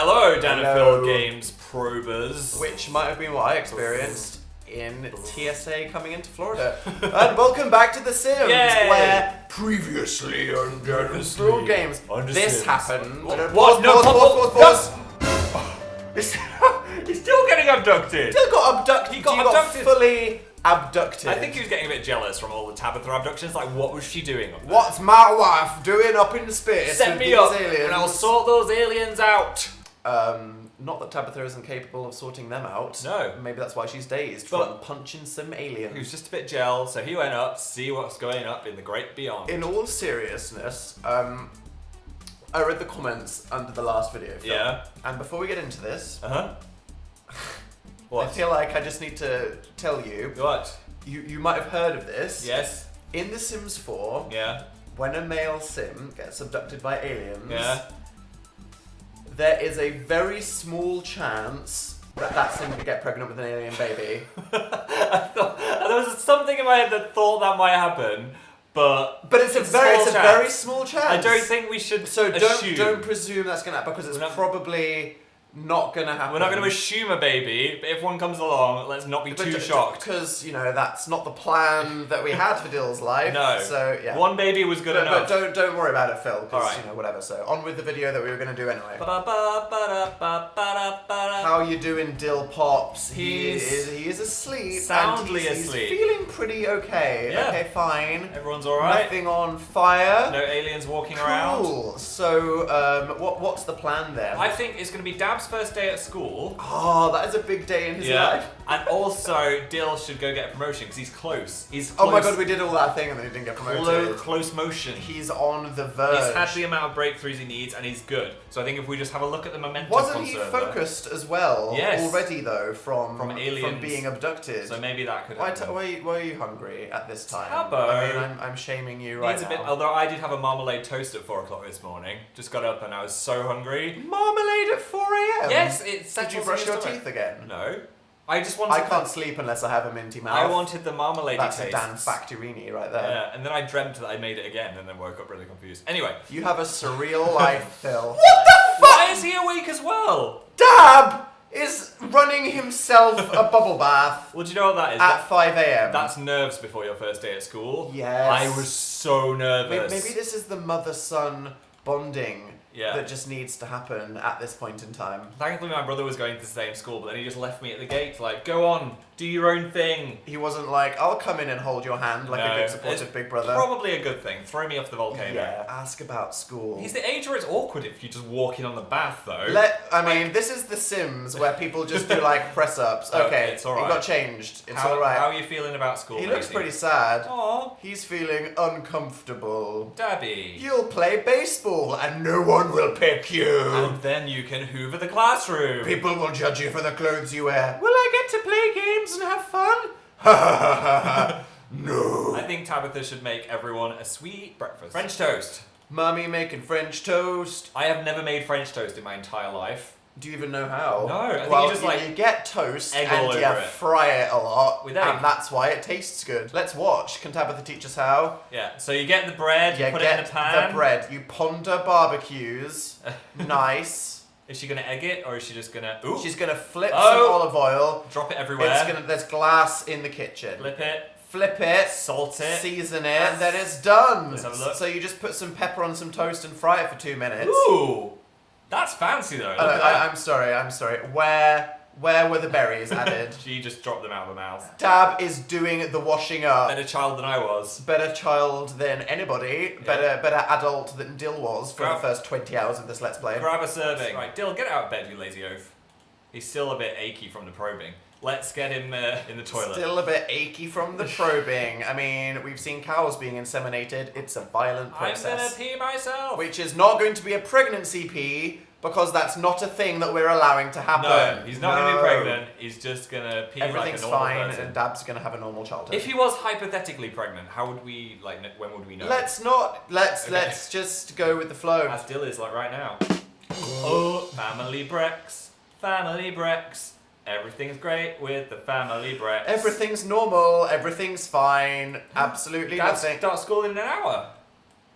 Hello, Dan and Hello. Phil Games probers. Which might have been what I experienced in TSA coming into Florida. And welcome back to The Sims, Yay. where previously on Dan and Phil Games, this Sims. happened. What? No, Pause. He's still getting abducted. Still got abducted. He got You abducted. Fully abducted. I think he was getting a bit jealous from all the Tabitha abductions. Like, what was she doing up there? What's my wife doing up in space Set with me these up, aliens? and I'll sort those aliens out. Not that Tabitha isn't capable of sorting them out. No. Maybe that's why she's dazed But- from punching some aliens. He was just a bit jealous, so he went up to see what's going up in the great beyond. In all seriousness, I read the comments under the last video. Phil. Yeah. And before we get into this, Uh-huh. I What? feel like I just need to tell you, What? you might have heard of this. Yes. In The Sims 4, Yeah. when a male sim gets abducted by aliens, Yeah. there is a very small chance that that sim could get pregnant with an alien baby. There was something in my head that thought that might happen, but But it's a very small chance. I don't think we should So assume. don't presume that's gonna happen because it's We're not- probably not gonna happen. We're not going to assume a baby, but if one comes along, let's not be too shocked. Because, that's not the plan that we had for Dill's life. No. So, yeah. One baby was good But enough. don't worry about it, Phil, because, Alright. whatever. So, on with the video that we were going to do anyway. Ba-ba-ba-da-ba-ba-da-ba-da. How you doing, Dill Pops? He He's is asleep. soundly and asleep. He's feeling pretty okay. Yeah. Okay, fine. Everyone's alright. Nothing on fire. No aliens walking around. Cool. So, what's the plan then? I think it's going to be Dab's first day at school. Oh, that is a big day in his life. And also, Dill should go get a promotion because he's close. He's close. Oh my god, we did all that thing and then he didn't get promoted. Close motion. He's on the verge. He's had the amount of breakthroughs he needs, and he's good. So I think if we just have a look at the momentum Wasn't he server, focused as well Yes. already though from aliens. being abducted? So maybe that could why happen. why are you hungry at this time? Tabbo. I mean, I'm shaming you right Needs a bit, now. although I did have a marmalade toast at 4 o'clock this morning. Just got up and I was so hungry. Marmalade at 4 a.m. Yes, it Did settles you in brush your stomach. teeth again? No. I just wanted I can't sleep unless I have a minty mouth. I wanted the marmalade That's taste. a Dan Factorini right there. Yeah, and then I dreamt that I made it again and then woke up really confused. Anyway. You have a surreal life, Phil. What the fuck? Why is he awake as well? Dab is running himself a bubble bath Well, do you know what that is? at 5 a.m. That's nerves before your first day at school. Yes. I was so nervous. Maybe this is the mother-son bonding Yeah. that just needs to happen at this point in time. Thankfully, my brother was going to the same school, but then he just left me at the gate, like, go on, do your own thing. He wasn't like, I'll come in and hold your hand like a good supportive it's big brother. Probably a good thing. Throw me off the volcano. Yeah, ask about school. He's the age where it's awkward if you just walk in on the bath, though. This is The Sims where people just do like press-ups. Oh, Okay, it's alright. He got changed. It's how alright. are you feeling about school? He looks Maisie? pretty sad. Aw, He's feeling uncomfortable. Dabby. You'll play baseball and no one will pick you. And then you can hoover the classroom. People will judge you for the clothes you wear. Will I get to play games and have fun? Ha ha ha ha ha. No. I think Tabitha should make everyone a sweet breakfast. French toast. Mummy making French toast. I have never made French toast in my entire life. Do you even know how? No, I think well, you just you get toast egg all and you over it. fry it a lot, With egg. and that's why it tastes good. Let's watch. Can Tabitha teach us how? Yeah, so you get the bread, you put it in a pan. the bread. You ponder barbecues. Nice. Is she gonna egg it, or is she just gonna... Ooh, She's gonna flip Oh. some olive oil. drop it everywhere. There's glass in the kitchen. Flip it, Flip it. salt it. Season it, and then it's done. Let's have a look. So you just put some pepper on some toast and fry it for 2 minutes. Ooh, that's fancy though. Look at that. I'm sorry. Where were the berries added? She just dropped them out of her mouth. Dab is doing the washing up. Better child than I was. Better child than anybody. Yeah. Better adult than Dill was for Grab- the first 20 hours of this Let's Play. Grab a serving. Right, Dill, get out of bed, you lazy oaf. He's still a bit achy from the probing. Let's get him in the toilet. Still a bit achy from the probing. I mean, we've seen cows being inseminated. It's a violent I'm gonna process. pee myself. Which is not going to be a pregnancy pee, because that's not a thing that we're allowing to happen. No, he's not gonna be pregnant. He's just gonna pee Everything's like a normal fine, person. and Dab's gonna have a normal childhood. If he was hypothetically pregnant, how would we when would we know? Let's just go with the flow. As Dill is like right now. Oh, family Brex, family Brex. Everything's great with the family Brex. Everything's normal, everything's fine, absolutely Dad nothing. starts school in an hour.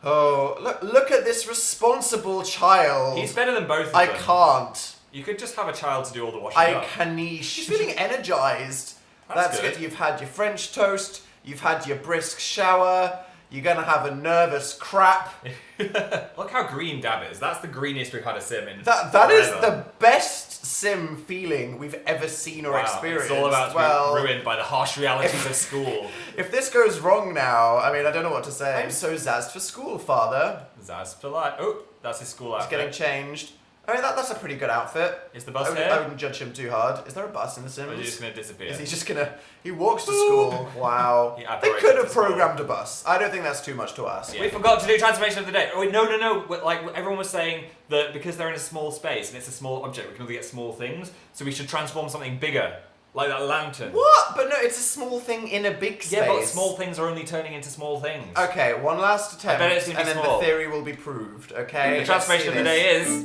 Oh, look at this responsible child. He's better than both of I them. can't. You could just have a child to do all the washing I up. caniche. She's feeling energized. That's good. You've had your French toast. You've had your brisk shower. You're gonna have a nervous crap. Look how green Dab is. That's the greenest we've had a sim in That is forever. the best sim feeling we've ever seen or experienced. It's all about to be ruined by the harsh realities of school. If this goes wrong now, I mean, I don't know what to say. I'm so zazzed for school, Father. Zaz for life. Oh, that's his school He's outfit. getting changed. I mean, that's a pretty good outfit. Is the bus I here? wouldn't judge him too hard. Is there a bus in The Sims? Or is he just going to disappear? Is he just gonna... He walks to school. Wow. He They apparates could to have school. programmed a bus. I don't think that's too much to ask. We forgot to do transformation of the day. Oh, wait, no. Like, everyone was saying that because they're in a small space and it's a small object, we can only get small things, so we should transform something bigger. Like that lantern. What? But no, it's a small thing in a big space. Yeah, but small things are only turning into small things. Okay, one last attempt, bet it's gonna be and then small. the theory will be proved, okay? The transformation of the Let's see day this. is...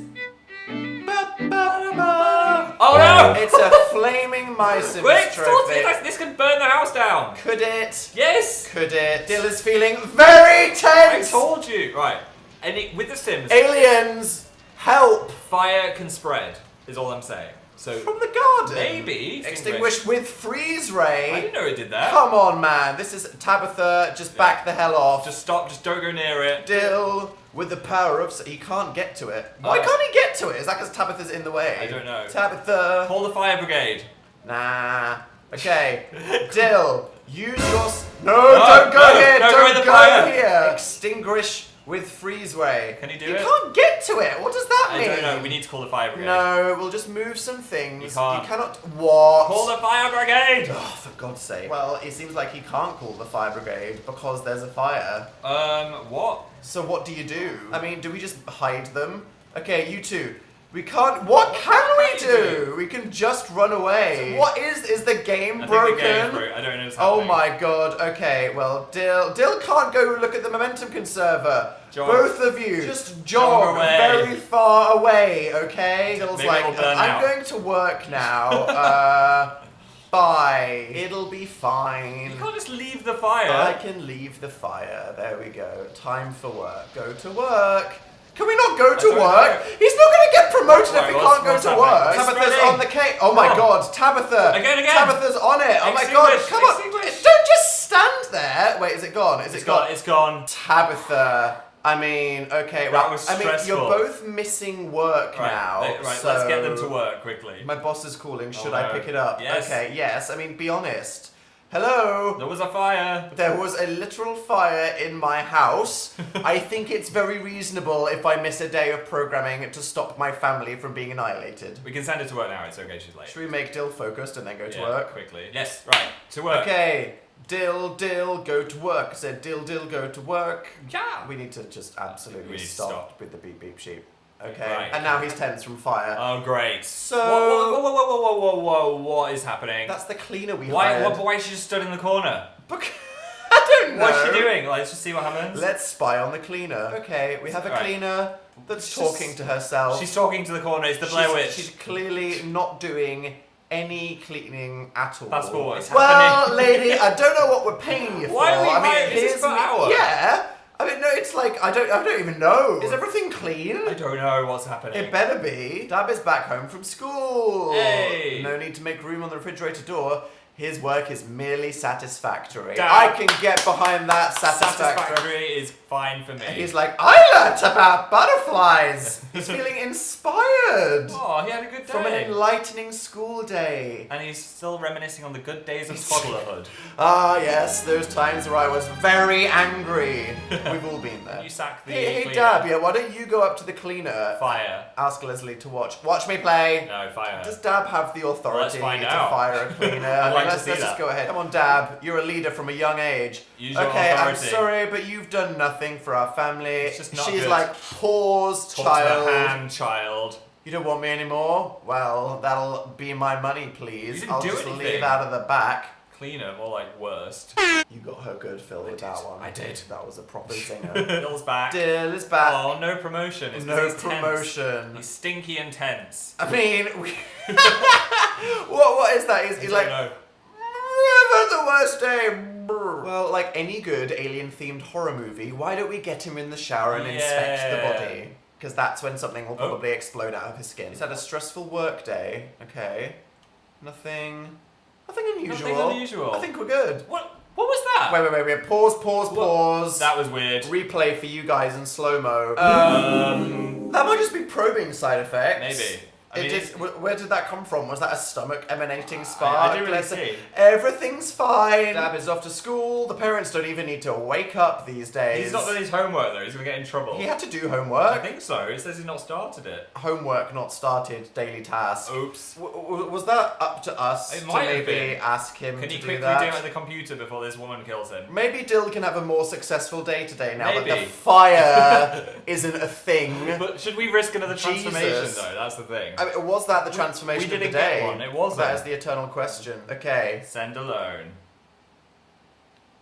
Ba-ba-ba-ba. Oh no! It's a flaming My Sims Quick, stop trophy. it! This can burn the house down! Could it? Yes! Could it? Dill is feeling very I tense! told you! Right. And with the Sims, Aliens, help! fire can spread, is all I'm saying. So, From the garden. maybe... Extinguished with freeze I ray. didn't know it did that. Come on, man. This is Tabitha. Just back the hell off. Just stop, just don't go near it. Dill with the power of... He can't get to it. Why can't he get to it? Is that because Tabitha's in the way? I don't know. Tabitha. Call the fire brigade. Nah. Okay. Dill, use your... No, No, don't go no, here. don't go Don't in the go fire. here. Extinguish with freeze ray. Can you do You it? can't get to it. What does that I mean? don't know, we need to call the fire brigade. No, we'll just move some things. You can't. You cannot... What? Call the fire brigade! Oh, for God's sake. Well, it seems like he can't call the fire brigade because there's a fire. What? So what do you do? I mean, do we just hide them? Okay, you two. We can't... What can we do? We can just run away. So what is the game I broken? think the game's broken. I don't know what's Oh happening. my God. Okay, well, Dill can't go look at the momentum conserver. Jog. Both of you, just Jog jog away. very far away, okay? Dill's Maybe like, it'll burn I'm out." going to work now. Bye. It'll be fine. You can't just leave the fire. I can leave the fire. There we go. Time for work. Go to work. Can we not go to don't work? know. He's not going to get promoted Right, if he what's- can't go what's to happening? work. It's Tabitha's spreading. on the cake. Oh my Oh. God, Tabitha. Again. Tabitha's on it. Oh my God. Extinguish, Come on. extinguish. Don't just stand there. Wait, is it gone? Is It's it gone? gone. It's gone. Tabitha. I mean, okay. That Well, was I mean, stressful. you're both missing work now. Right, so let's get them to work quickly. My boss is calling. Should Oh, I no. pick it up? Yes. Okay, yes. I mean, be honest. Hello? There was a fire. There was a literal fire in my house. I think it's very reasonable if I miss a day of programming to stop my family from being annihilated. We can send her to work now. It's okay. She's late. Should we make Dill focused and then go to Yeah, work? quickly. Yes. Right. To work. Okay. Dill, go to work. I said Dill, go to work. Yeah. We need to just absolutely We need to stop, stop. with the beep beep sheep. Okay. Right. And now he's tense from fire. Oh, great. So- Whoa. What is happening? That's the cleaner we Why? hired. Why is she just stood in the corner? I don't know. What's she doing? Let's just see what happens. Let's spy on the cleaner. Okay, we have a Right. cleaner that's She's talking just- to herself. She's talking to the corner. It's the Blair Witch. She's clearly not doing any cleaning at all. Fast forward. What's Well, happening? lady, I don't know what we're paying you Why for. are we I mean, hiring- is this here's per me- hour? Yeah. I mean, no, it's like I don't even know. Is everything clean? I don't know what's happening. It better be. Dab is back home from school. Hey. No need to make room on the refrigerator door. His work is merely satisfactory. Dab. I can get behind that satisfactory. Satisfactory is fine for me. He's like, I learnt about butterflies. He's feeling inspired Oh, he had a good day. from an enlightening school day. And he's still reminiscing on the good days of toddlerhood. Ah, yes, those times where I was very angry. We've all been there. You sack the Hey, cleaner. Dab, yeah, why don't you go up to the cleaner? Fire. Ask Leslie to watch. Watch me play. No, fire. Does Dab have the authority Let's find to out. fire a cleaner? I'd like to let's see just that. go ahead. Come on, Dab. You're a leader from a young age. Use your Okay, I'm authority. sorry, but you've done nothing for our family. It's just not She's good. like, pause, Talk child. to the hand, child. You don't want me anymore? Well, that'll be my money, please. You didn't I'll do just anything. leave out of the back. Cleaner, more like worst. You got her good, Phil, with that one. I did. That was a proper zinger. Bill's back. Dill is back. Oh, no promotion. It's 'cause No he's tense. promotion. He's stinky and tense. I mean, what is that? He's like, No. never the worst day. Brr. Well, like any good alien-themed horror movie, why don't we get him in the shower and inspect the body? because that's when something will probably explode out of his skin. He's had a stressful work day. Okay. Nothing unusual. Nothing unusual. I think we're good. What was that? Wait. Pause. That was weird. Replay for you guys in slow-mo. That might just be probing side effects. Maybe. Where did that come from? Was that a stomach emanating spark? I do really see. Everything's fine. Dab is off to school. The parents don't even need to wake up these days. He's not done his homework though. He's gonna get in trouble. He had to do homework. I think so. It says he's not started it. Homework not started. Daily task. Oops. Was that up to us to maybe ask him Can to you do quickly that? do it at the computer before this woman kills him? Maybe Dill can have a more successful day today now that Maybe. the fire isn't a thing. But should we risk another transformation Jesus. though? That's the thing. I mean, was that the transformation we of the didn't day? get one. It wasn't. That is the eternal question. Okay. Send alone.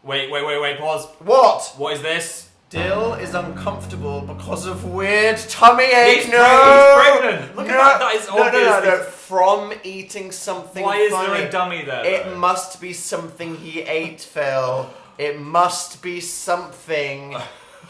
Wait. Pause. What? What is this? Dill is uncomfortable because of weird tummy ache. He's No. pregnant. Look at that. That is obvious. No. From eating something. Why is funny. there a dummy there? It though? must be something he ate, Phil. It must be something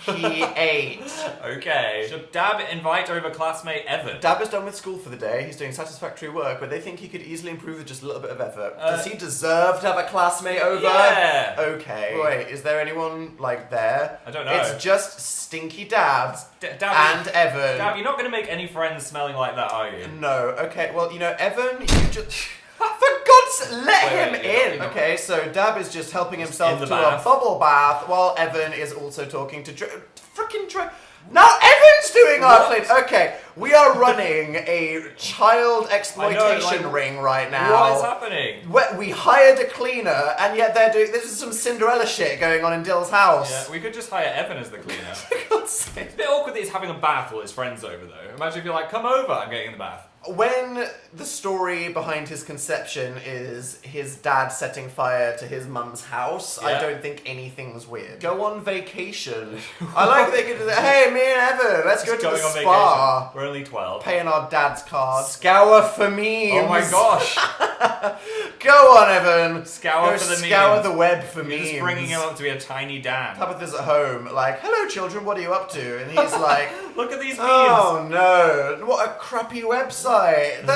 he ate. Okay. Should Dab invite over classmate Evan? Dab is done with school for the day. He's doing satisfactory work, but they think he could easily improve with just a little bit of effort. Does he deserve to have a classmate over? Yeah. Okay. Wait, is there anyone like there? I don't know. It's just Stinky Dab Dab, and Evan. Dab, you're not going to make any friends smelling like that, are you? No. Okay. Well, Evan, you just. For God's sake, let him in. Okay, so Dab is just helping himself in to the a bath. bubble bath while Evan is also talking to Now Evan's doing our clean. Okay, we are running a child exploitation ring right now. What is happening? We hired a cleaner, and yet they're doing. This is some Cinderella shit going on in Dill's house. Yeah, we could just hire Evan as the cleaner. For God's sake. It's a bit awkward that he's having a bath while his friend's over, though. Imagine if you're like, come over, I'm getting in the bath. When the story behind his conception is his dad setting fire to his mum's house, I Yeah. don't think anything's weird. Go on vacation. I like they could do that. Hey, me and Evan, let's go to the Going on spa. vacation. We're only 12. Paying our dad's card. Scour for memes. Oh my gosh. Go on, Evan. Scour Go for the scour memes. the web for You're memes. just bringing him up to be a tiny Dan. Tabitha's at home, like, hello children, what are you up to? And he's like, Look at these memes. oh no, what a crappy website.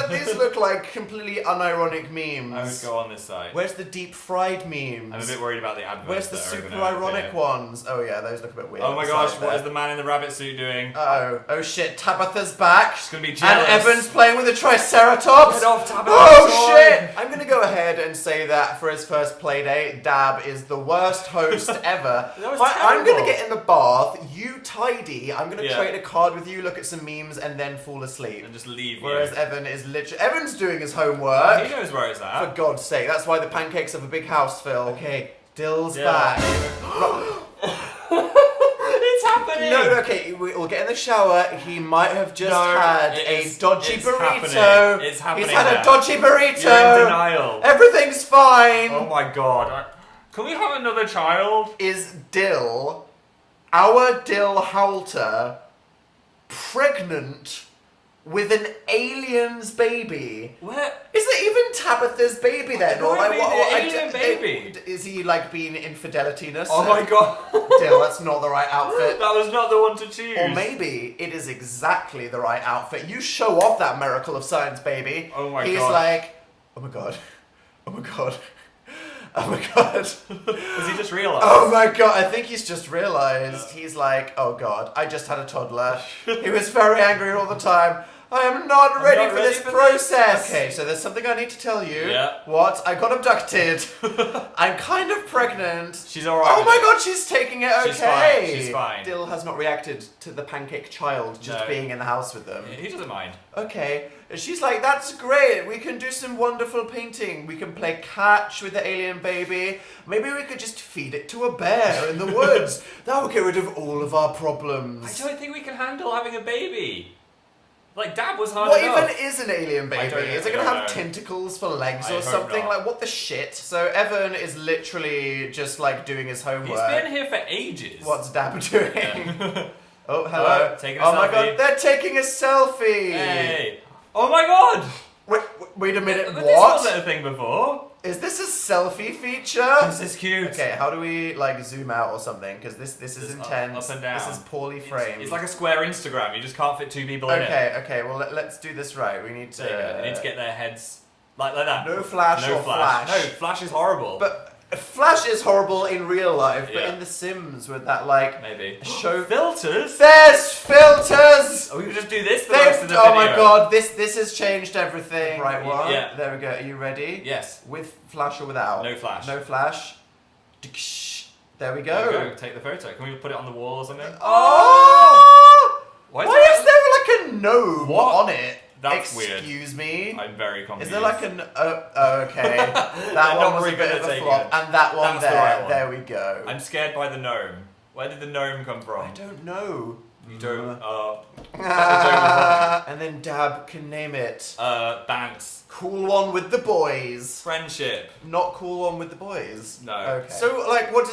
These look like completely unironic memes. I would go on this side. Where's the deep fried memes? I'm a bit worried about the adverts. Where's the that are super gonna ironic appear. ones? Oh yeah, those look a bit weird. Oh my on the gosh, side what there. is the man in the rabbit suit doing? Oh shit, Tabitha's back. She's gonna be jealous. And Evan's playing with a triceratops. Get off, Tabitha. Oh Joy. shit! I'm gonna go ahead and say that for his first playdate, Dab is the worst host ever. That was I'm terrible. gonna get in the bath, you tidy, I'm gonna Yeah. trade a card with you, look at some memes, and then fall asleep. And just leave Whereas you. Evan is literally... Evan's doing his homework. He knows where it's For at. God's sake, that's why the pancakes have a big house, Phil. Okay, Dill's Dill. back. It's happening! No, okay, we'll get in the shower. He might have just had it's a dodgy it's burrito. happening. It's happening He's had now. a dodgy burrito. You're in denial. Everything's fine. Oh my god. Can we have another child? Is Dill, our Dill Halter, pregnant with an alien's baby? Where? Is it even Tabitha's baby then? It might be the I- alien baby. Is he like being infidelity-ness? Oh my god. Dill, that's not the right outfit. That was not the one to choose. Or maybe it is exactly the right outfit. You show off that miracle of science, baby. Oh my He's gosh. like, oh my god, oh my god, oh my god. Has he just realised? Oh my god, I think he's just realised. He's like, oh god, I just had a toddler. He was very angry all the time. I am not ready not for ready this for process. this. Okay, so there's something I need to tell you. Yeah. What? I got abducted. I'm kind of pregnant. She's alright. Oh my god, she's taking it okay. She's fine, she's fine. Dill has not reacted to the pancake child just No. being in the house with them. He doesn't mind. Okay. She's like, that's great. We can do some wonderful painting. We can play catch with the alien baby. Maybe we could just feed it to a bear in the woods. That would get rid of all of our problems. I don't think we can handle having a baby. Like, Dad was hard What enough. even is an alien baby? don't- Is it I going to don't have know. tentacles for legs I or hope something? not. Like, what the shit? So Evan is literally just like doing his homework. He's been here for ages. What's Dab doing? Yeah. Oh, hello. Oh, taking a Oh my selfie. god, they're taking a selfie. Hey. Oh my god! Wait a minute, But what? This wasn't a thing before. Is this a selfie feature? This is cute. Okay, how do we like zoom out or something? Because this is intense. Up and down. This is poorly framed. It's like a square Instagram. You just can't fit 2 people in it. Okay, well let's do this right. We need to. There you go. They need to get their heads like that. No flash or flash. No, flash is horrible. But Flash is horrible in real life, but Yeah. in The Sims with that like maybe show filters. There's filters. Oh, we could just do this for the rest of the video. Oh my god, this has changed everything. Right one. Yeah. There we go. Are you ready? Yes. With flash or without? No flash. No flash. There we There go. we go. Take the photo. Can we put it on the wall or something? Oh! Why is there like a gnome What? on it? That's weird. Excuse me. I'm very confused. Is there like an okay? That one was a bit of a flop, and that one That's the there. right one. There we go. I'm scared by the gnome. Where did the gnome come from? I don't know. You don't. And then Dab can name it. Banks. Cool one with the boys. Friendship. Not cool one with the boys. No. Okay. So, like, what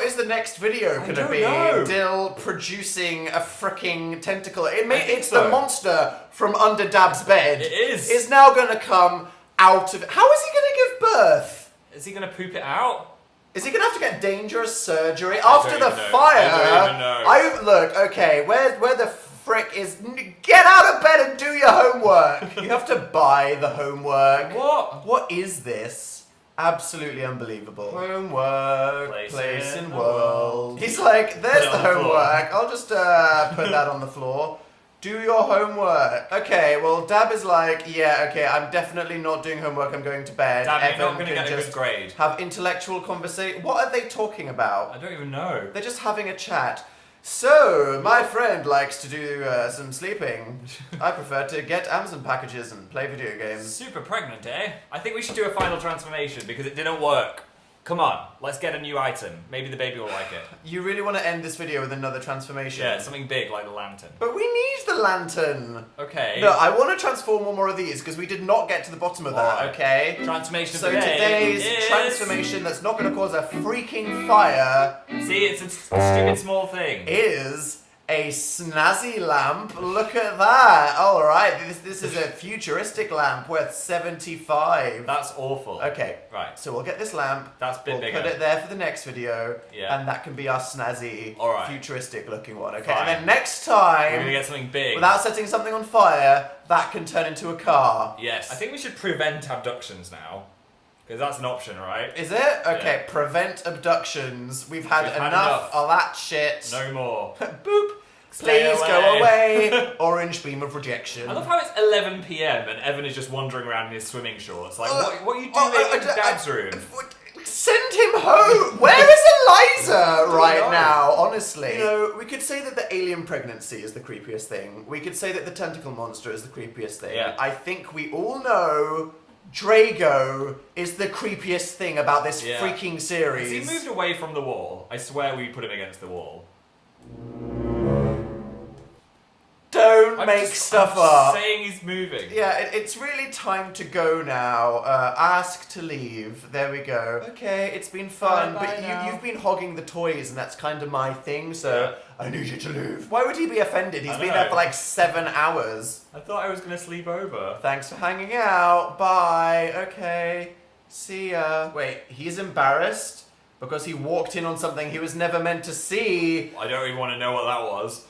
is the next video I gonna don't be? know. Dill producing a freaking tentacle. think It's so. the monster from under Dab's bed. It is. Is now gonna come out of. How is he gonna give birth? Is he gonna poop it out? Is he gonna have to get dangerous surgery after don't the even know. fire? I don't even know. Look. Okay, where the frick is? Get out of bed and do your homework. You have to buy the homework. What? What is this? Absolutely unbelievable. Homework, place in world. He's like, there's Put it the on the floor. homework. I'll just put that on the floor. Do your homework. Okay, well, Dab is like, yeah, okay, I'm definitely not doing homework. I'm going to bed. Damn, you're Evan not gonna can get a just good grade. have intellectual conversation. What are they talking about? I don't even know. They're just having a chat. So, my friend likes to do some sleeping. I prefer to get Amazon packages and play video games. Super pregnant, eh? I think we should do a final transformation because it didn't work. Come on, let's get a new item. Maybe the baby will like it. You really want to end this video with another transformation? Yeah, something big like the lantern. But we need the lantern. Okay. No, I want to transform one more of these because we did not get to the bottom of that, Alright. okay? Transformation So of the day today's is... transformation that's not going to cause a freaking fire See, it's a stupid small thing. is a snazzy lamp. Look at that. All right, this is a futuristic lamp worth 75. That's awful. Okay, Right. so we'll get this lamp. That's a bit We'll bigger. put it there for the next video, Yeah. and that can be our snazzy, All right. futuristic looking one. Okay, Fine. and then next We're time, gonna get something big. without setting something on fire, that can turn into a car. Yes. I think we should prevent abductions now. Because that's an option, right? Is it? Okay, prevent abductions. We've had We've had enough enough. of that shit. No more. Boop. Stay Please go away. Orange beam of rejection. I love how it's 11 PM and Evan is just wandering around in his swimming shorts. Like, what are you doing Oh, in Dad's room? Send him home. Where is Eliza right know. now? Honestly, you know, we could say that the alien pregnancy is the creepiest thing. We could say that the tentacle monster is the creepiest thing. Yeah. I think we all know Drago is the creepiest thing about this Yeah. freaking series. Has he moved away from the wall? I swear we put him against the wall. Don't I'm make just- stuff I'm just up. saying he's moving. Yeah, it's really time to go now. Ask to leave. There we go. Okay, it's been fun, Bye-bye but now. you've been hogging the toys, and that's kind of my thing, so Yeah. I need you to leave. Why would he be offended? He's I been know. there for like 7 hours. I thought I was gonna sleep over. Thanks for hanging out. Bye. Okay. See ya. Wait, he's embarrassed because he walked in on something he was never meant to see. I don't even want to know what that was.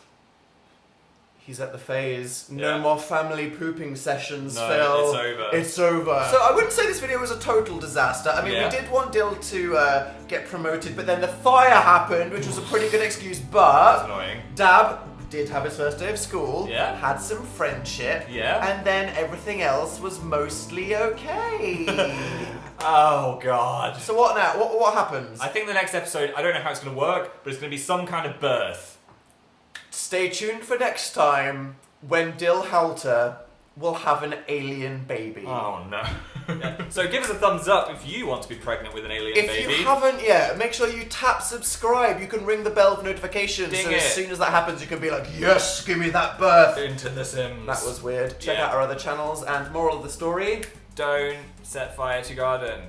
He's at the phase. No Yeah. more family pooping sessions, No, Phil. it's over. It's over. So I wouldn't say this video was a total disaster. I mean, Yeah. we did want Dill to get promoted, but then the fire happened, which was a pretty good excuse. That's But annoying. Dab did have his first day of school. Yeah. Had some friendship. Yeah. And then everything else was mostly okay. Oh god. So what now? What happens? I think the next episode, I don't know how it's gonna work, but it's gonna be some kind of birth. Stay tuned for next time when Dill Halter will have an alien baby. Oh no. Yeah. So give us a thumbs up if you want to be pregnant with an alien If baby. you haven't yet, make sure you tap subscribe. You can ring the bell for notifications. Ding so it. as soon as that happens, you can be like, yes, give me that birth. Into The Sims. That was weird. Check Yeah. out our other channels, and moral of the story, Don't set fire to your garden.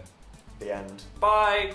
the end. Bye.